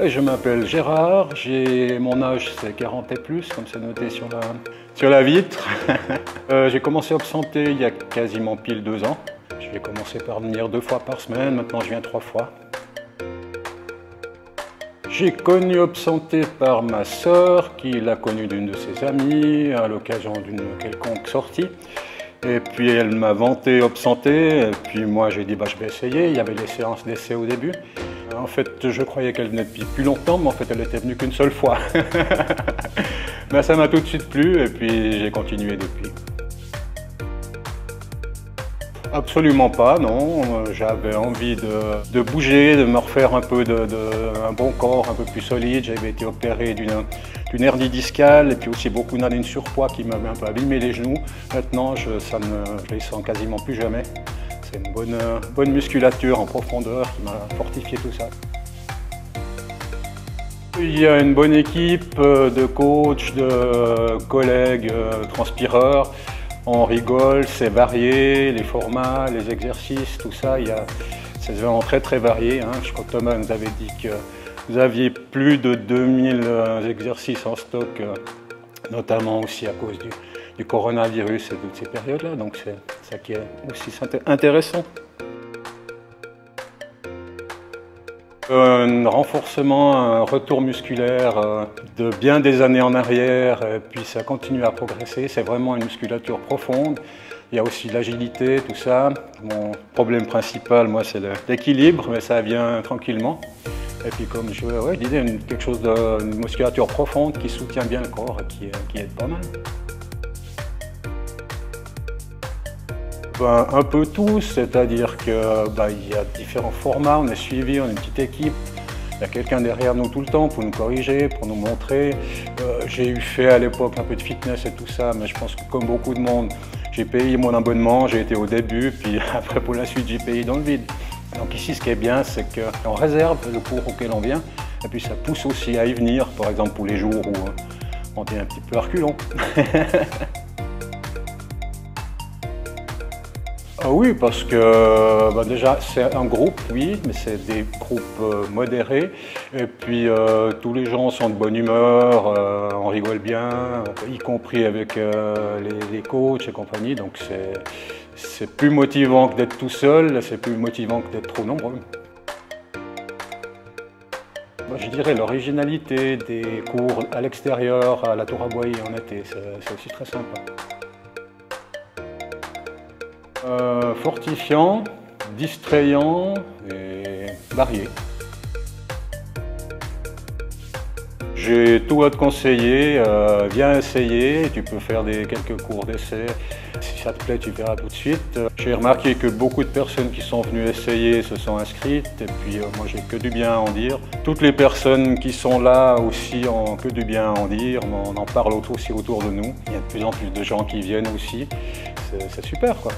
Je m'appelle Gérard, mon âge c'est 40 et plus, comme c'est noté sur la vitre. J'ai commencé Obs Santé il y a quasiment pile 2 ans. J'ai commencé par venir 2 fois par semaine, maintenant je viens 3 fois. J'ai connu Obs Santé par ma sœur, qui l'a connu d'une de ses amies à l'occasion d'une quelconque sortie. Et puis elle m'a vanté Obs Santé, et puis moi j'ai dit je vais essayer. Il y avait les séances d'essai au début. En fait, je croyais qu'elle venait depuis plus longtemps, mais en fait elle était venue qu'une seule fois. Mais ça m'a tout de suite plu, et puis j'ai continué depuis. Absolument pas, non. J'avais envie de bouger, de me refaire un peu un bon corps un peu plus solide. J'avais été opéré d'une hernie discale et puis aussi beaucoup d'années de surpoids qui m'avait un peu abîmé les genoux. Maintenant, je les sens quasiment plus jamais. C'est une bonne musculature en profondeur qui m'a fortifié tout ça. Il y a une bonne équipe de coachs, de collègues transpireurs. On rigole, c'est varié, les formats, les exercices, tout ça, c'est vraiment très varié. Je crois que Thomas nous avait dit que vous aviez plus de 2000 exercices en stock, notamment aussi à cause du coronavirus et toutes ces périodes-là, donc c'est ça qui est aussi intéressant. Un renforcement, un retour musculaire de bien des années en arrière, et puis ça continue à progresser. C'est vraiment une musculature profonde. Il y a aussi l'agilité, tout ça. Mon problème principal, moi, c'est l'équilibre, mais ça vient tranquillement. Et puis comme je disais, quelque chose d'une musculature profonde qui soutient bien le corps et qui aide pas mal. Un peu tous, c'est-à-dire qu'il y a différents formats, on est suivi, on est une petite équipe. Il y a quelqu'un derrière nous tout le temps pour nous corriger, pour nous montrer. J'ai fait à l'époque un peu de fitness et tout ça, mais je pense que comme beaucoup de monde, j'ai payé mon abonnement, j'ai été au début, puis après pour la suite j'ai payé dans le vide. Donc ici ce qui est bien, c'est qu'on réserve le cours auquel on vient, et puis ça pousse aussi à y venir, par exemple pour les jours où on est un petit peu reculant. Ah oui, parce que déjà c'est un groupe, oui, mais c'est des groupes modérés. Et puis tous les gens sont de bonne humeur, on rigole bien, y compris avec les coachs et compagnie. Donc c'est plus motivant que d'être tout seul, c'est plus motivant que d'être trop nombreux. Je dirais l'originalité des cours à l'extérieur, à la Tour à Boilly en été, c'est aussi très sympa. Fortifiant, distrayant et varié. J'ai tout à te conseiller, viens essayer, tu peux faire quelques cours d'essai. Si ça te plaît, tu verras tout de suite. J'ai remarqué que beaucoup de personnes qui sont venues essayer se sont inscrites et puis moi j'ai que du bien à en dire. Toutes les personnes qui sont là aussi ont que du bien à en dire, on en parle aussi autour de nous. Il y a de plus en plus de gens qui viennent aussi, c'est super quoi.